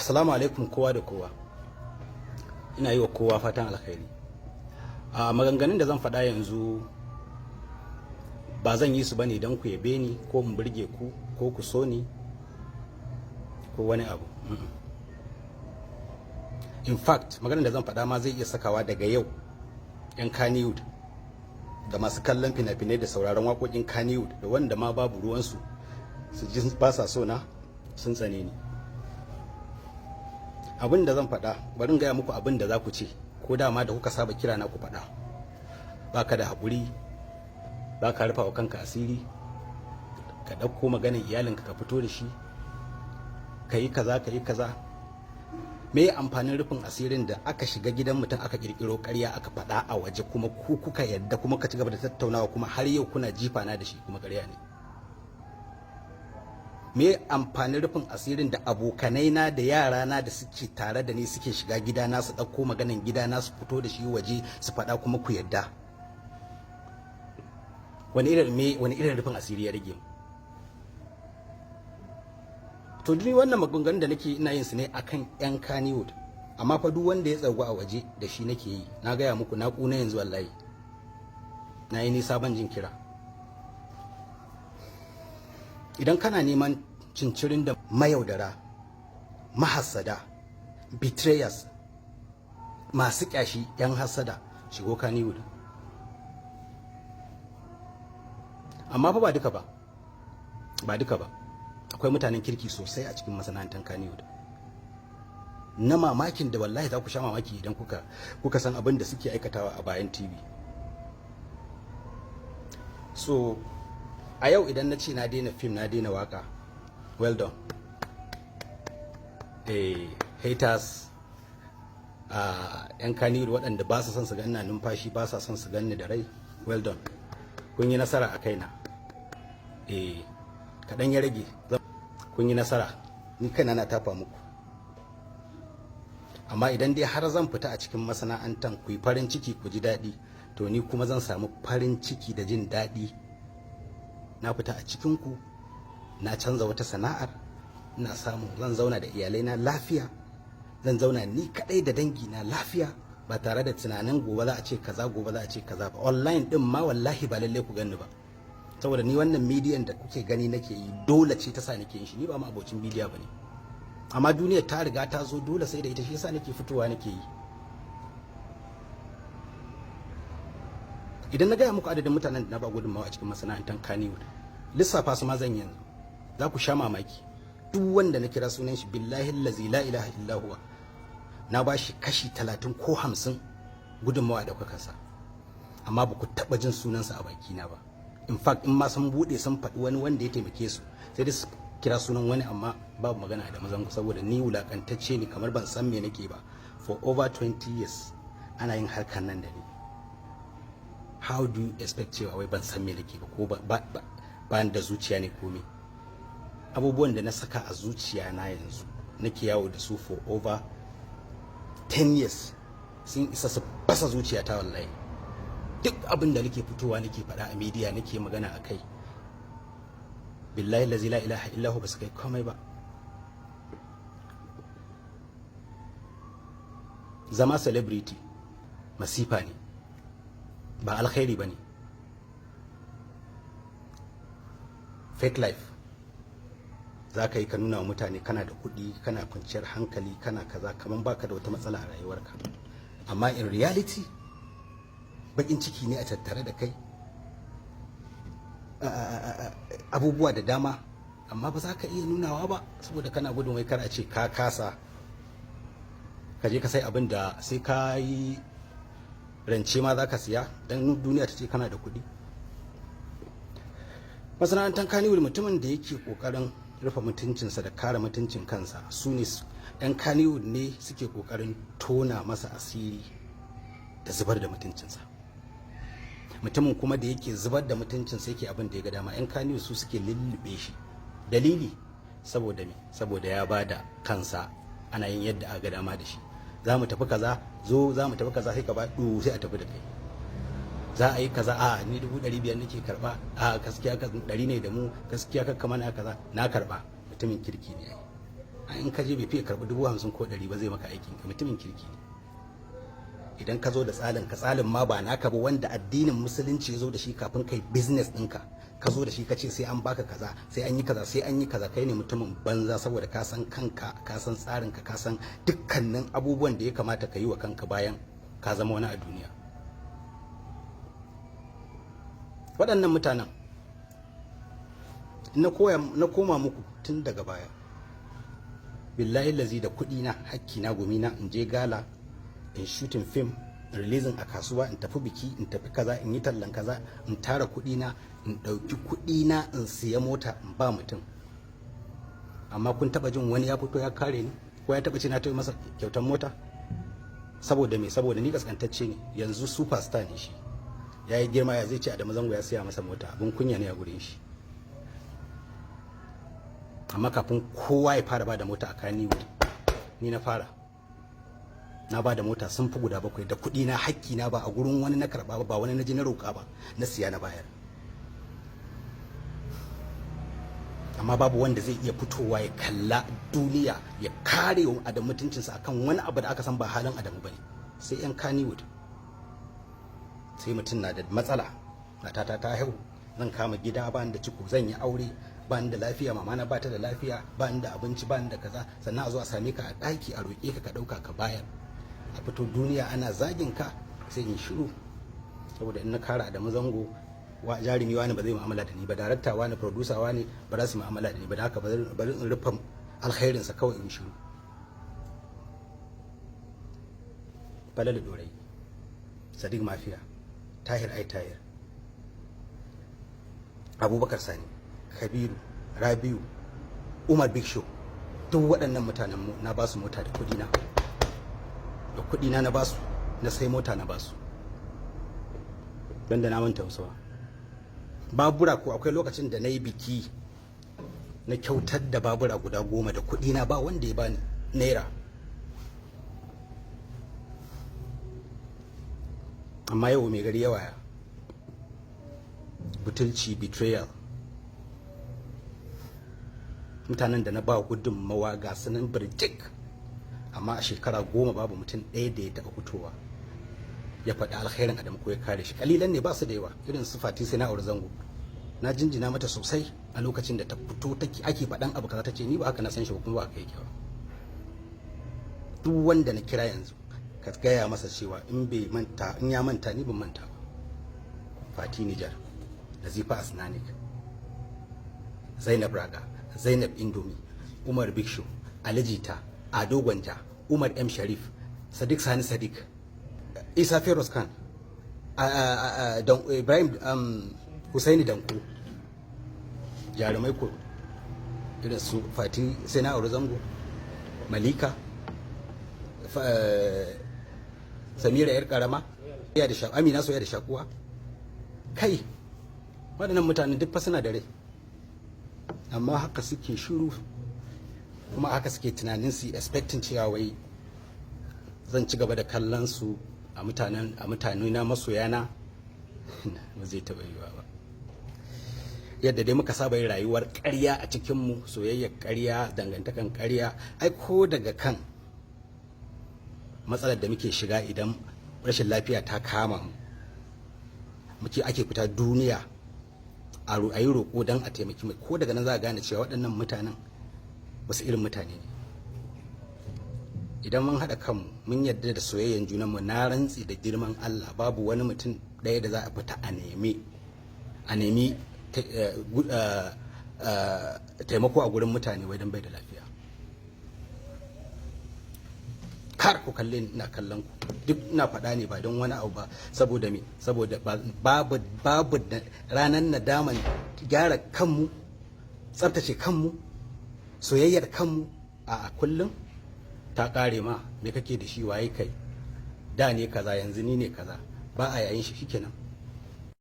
Assalamu alaikum kowa da kowa. Ina yi wa kowa fatan alkhairi. A maganganun da zan faɗa yanzu ba zan yi su bane don ku yabe ni ko mu burge ku ko ku so ni ko wani abu. In fact, maganar da zan faɗa ma zai iya sakawa daga yau 'yan Kannywood da masu kallon fina-finai da sauraron waƙoƙin Kannywood da wanda ma babu ruwansu su ji ba sa so na sun tsane ni. Abin da zan faɗa bari in gaya muku abin da za ku ce ko dama da kuka saba kira na ku faɗa. Baka da haƙuri, baka rufa wa kanka asiri, ka ɗauko maganar iyalinka ka fito da shi, ka yi kaza ka yi kaza. Me amfanin rufin asirin da aka shiga gidan mutum aka kirkiro ƙarya aka faɗa a waje kuma ku kuka yadda kuma ka ci gaba da tattaunawa kuma har yau kuna jifana da shi kuma ƙarya ne. Me amfanin rufin asirin da abokanai na da yara na da suke tare da ni suke shiga gidana su ɗauko maganan gidana su fito da shi waje su faɗa kuma ku yadda. Wani irin rufin asiri ya rage mu? To ni wannan maganganun da nake ina yin su ne akan 'yan Kannywood, amma fa duk wanda ya tsargu a waje da shi nake yi. Na gaya muku na ƙuna yanzu wallahi, na yi nisa ban jin kira. Idan kana neman cincirin da mayaudara, mahassada, betrayers, masu ƙyashi, 'yan hassada, shigo Kannywood. Amma fa ba duka ba, ba duka ba. Akwai mutanen kirki sosai a cikin masana'antar Kannywood na mamakin da wallahi za ku sha mamaki idan kuka san abin da suke aikatawa a bayan TV. So a yau idan na ce na daina fim na daina waka, well done. Haters, 'yan Kannywood waɗanda ba su son su ganna numfashi, ba sa son su ganni da rai, well done. Kun yi nasara a kaina. Kaɗan ya rage, kun yi nasara, ni kaina na tafa muku. Amma idan dai har zan fita a cikin masana'antar ku yi farin ciki ku ji daɗi, to ni kuma zan samu farin ciki da jin daɗi. Na fita a cikinku, na canza wata sana'ar, ina samu zan zauna da iyalaina lafiya, zan zauna ni kaɗai da dangina lafiya, ba tare da tunanin gobe za a ce kaza gobe za a ce kaza ba. Online ɗin ma wallahi ba lallai ku gani ba, saboda ni wannan midiyan da kuke gani nake yi dole ce ta sa nake yin shi. Ni ba ma abocin midiya bane, amma duniyar ta riga ta zo dole sai da ita, shi yasa nake fitowa nake yi. Idan na gaya muku adadin mutanen da na ba gudunmawa a cikin masana'antar Kannywood, lissafa su ma zan yanzu, za ku sha mamaki. Duk wanda na kira sunan shi billahi allazi la ilaha illa huwa, na ba shi kashi 30 ko 50 gudunmawa da kuka sa, amma ba ku taɓa jin sunansa a bakina ba. In fact in ma sun bude sun faɗi wani wanda ya taimake su, sai dai su kira sunan wani, amma babu magana da mazan, saboda ni wulakantacce ne kamar ban san me nake ba. For over 20 years ana yin harkar nan da ni. How do you expect cewa wai ban san me nake ba, ko ba da zuciya ne ko me? Abubuwan da na saka a zuciya na yanzu nake yawo da su for over 10 years sun isa su fasa zuciyata wallahi. Duk abin da nake fitowa nake faɗa a media nake magana a kai, billahi lazi la ilaha illahu ba su kai komai ba. Zama celebrity masifa ne, ba alkhairi ba ne. Fake life za ka yi ka nuna wa mutane kana da kuɗi, kana kwanciyar hankali, kana kaza, kamar baka da wata matsala a rayuwarka, amma in reality bakin ciki ne a tattare da kai, abubuwa da dama, amma ba za ka iya nunawa ba saboda kana gudun wai kar a ce ka kasa, ka je ka sai abin da sai ka yi rance ma za ka siya don duniya ta ce kana da kuɗi. Masana'antar Kannywood, mutumin da yake kokarin rufe mutuncinsa da kare mutuncin kansa, su ne 'yan Kannywood ne suke kokarin tona masa asiri da zubar da mutuncinsa. Mutumin kuma da yake zubar da mutuncinsa yake abin da ya ga dama, 'yan Kannywood su suke lullube shi. Dalili saboda me? Saboda ya bada kansa ana yin yadda aka ga dama da shi. Za mu tafi kaza, zo za mu tafi kaza, sai ka ba sai a tafi da kai. Za a yi kaza, a ni 500 nake karba, a gaskiya ka 100 ne da mu, gaskiya ka kama na kaza, na karba. Mutumin kirki ne ai. in ka je bai fiye karɓi 50,000 ko 100 ba zai maka aikin ka, mutumin kirki ne. Idan ka zo da tsalin ma ba naka ba, wanda addinin musulunci ya zo da shi kafin kai business ɗinka, ka zo da shi ka ce sai an baka kaza, sai an yi kaza, sai an yi kaza, kai ne mutumin banza, saboda ka san kanka, ka san tsarinka, ka san dukkanin abubuwan da ya kamata ka yi wa kanka bayan ka zama wani a duniya. Waɗannan mutanen na koma muku tun daga baya, billahi lazi da kuɗi na, hakki na, gumi na, in je gala, in shooting film, in releasing a kasuwa, in tafi biki, in tafi kaza, in yi tallan kaza, in tara kuɗi na, in ɗauki kuɗi na, in siya mota, in ba mutum. Amma kun taba jin wani ya fito ya kare ni, ko ya taba ce na taɓa masa kyautar mota? Saboda me? Saboda ni kaskantacce ne. Yanzu superstar ne shi, ya yi girma, ya zai ce Adamu Zango ya siya masa mota? Abin kunya ne a gurin shi. Amma kafin kowa ya fara ba da mota a Kannywood, ni na fara. Na ba da mota sun fi guda 7 da kuɗi na, hakki na, ba a gurin wani na karɓa ba wani na je na roƙa ba, na siya na bayar. Amma babu wanda zai iya fitowa ya kalla duniya ya kare wa Adamu mutuncinsa akan wani abu da aka san ba halin Adamu bane, sai 'yan Kannywood. Sai mutum na da matsala, matata ta haihu, zan kama gida, ba ni da ciko, zan yi aure, ba ni da lafiya, mama na ba ta da lafiya, ba ni da abinci, ba ni da kaza, sannan a zo a same ka a ɗaki a roƙe ka, ka ɗauka ka bayar, a fito duniya ana zagin ka, sai in shiru. Saboda in na kara Adamu Zango, jarumi wani ba zai mu'amala da ni ba, darakta wani, producer wani ba za su mu'amala da ni ba, da haka bari in rufe alkhairinsa kawai, in shiru. Falalu Dorai, Sadiq Mafiya, Tahir Ai Tahir, Abubakar Sani, Kabiru, Rabiu, Umar Big Show, duk waɗannan mutanen mu na basu mota da kuɗina. Da kuɗina na basu, na sai mota na basu. Banda na manta wasu babura, ko akwai lokacin da na yi biki na kyautar da babura guda 10 da kuɗina, ba wanda ya bani naira. Amma yau mai gari yawa, butulci, betrayal. Mutanen da na ba gudunmawa ga sunan birjik, amma a shekara 10 babu mutum ɗaya da ya taɓa fitowa ya faɗi alkhairin Adamu ko ya kare shi. Kalilan ne, ba su da yawa. Irin su Fati sai na aure Zango, na jinjina mata sosai a lokacin da ta fito ake faɗan abu kaza, ta ce ni ba haka na san shi ba, kuma ba haka yake ba. Duk wanda na kira yanzu ka gaya masa cewa in ya manta, ni ban manta ba. Fati Nijar, Nazifa Asnanik, Zainab Raga, Zainab Indomi, Umar Big Show, Ali Jita, Ado Gwanja, Umar M Sharif, Sadiq Sani Sadiq, Isa Feroz Khan, Ibrahim Husaini Danko, jarumai ko irin su Fati sai na aure Zango, Malika, Samira yar karama, Amina soya da shakuwa. Kai waɗannan mutanen duk fa suna da rai, amma haka suke shiru, kuma haka suke tunanin su expecting cewa wai zan ci gaba da kallon su a mutane na masoyana. Ba zai taɓa yiwa ba. Yadda dai muka saba yin rayuwar ƙarya a cikinmu, soyayyar ƙarya, dangantakan ƙarya, ai ko daga kan matsalar da muke shiga idan rashin lafiya ta kama mu, muke ake fita duniya a yi roƙo don a taimaki mai, ko daga nan za a gane cewa waɗannan mutanen wasu irin mutane ne. Idan mun haɗa kanmu mun yarda da soyayyen junanmu, na rantsi da girman Allah babu wani mutum ɗaya da za a fita a nemi taimako a gurin mutane wai don bai da lafiya. Kar ku kalle ni, ina kallon ku, duk ina faɗa ne ba don wani abu ba, saboda me? Saboda babu ranar nadaman gyara kanmu, tsaftace kanmu, soyayyar kanmu a kullum ta ƙare ma. Me kake da shi? Waye kai? Da ne kaza, yanzu ni ne kaza, ba a yayin shi, shikenan.